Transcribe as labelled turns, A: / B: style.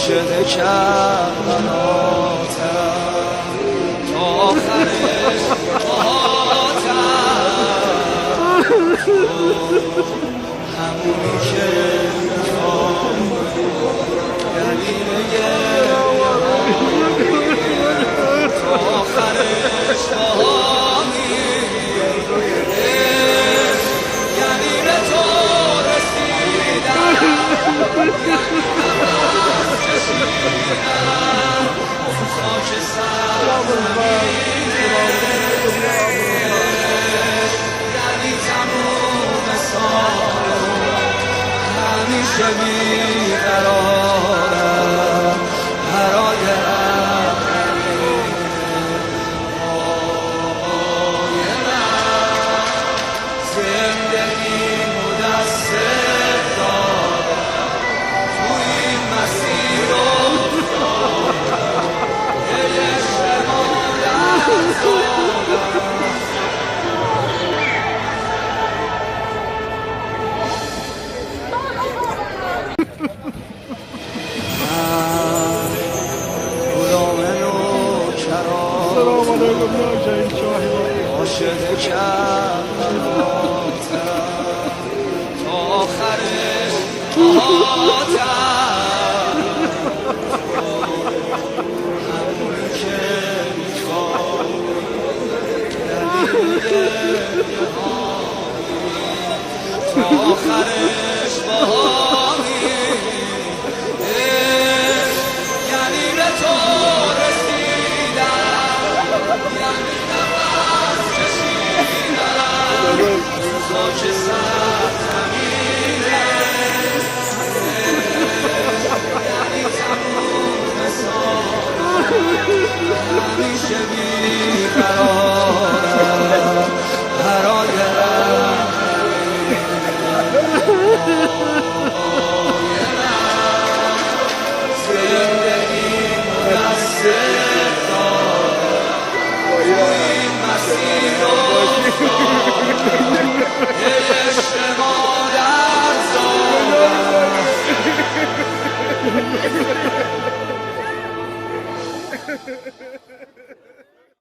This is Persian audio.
A: عاشق کربلاتم تا آخرش باهاتم همونی که میخوام دلیل تا آخرش باهامی یعنی به تو رسیدم نفس کشیدم خاک سرزمینه یعنی تموم سال همیشه بیقرارم برای آقای من زندگی مدثر دادم تو این مسیر افتادم یه اشتباه در عاشق کربلاتم تا آخرش باهاتم همونی که میخوام دلیل تا آخرش باهامی یعنی به تو رسیدم یعنی نفس کشیدم خاک سرزمینه یعنی تموم سال همیشه بیقرارم برای آقای من زندگی مدثر دادم تو این مسیر افتادم یه اشتباه در زادم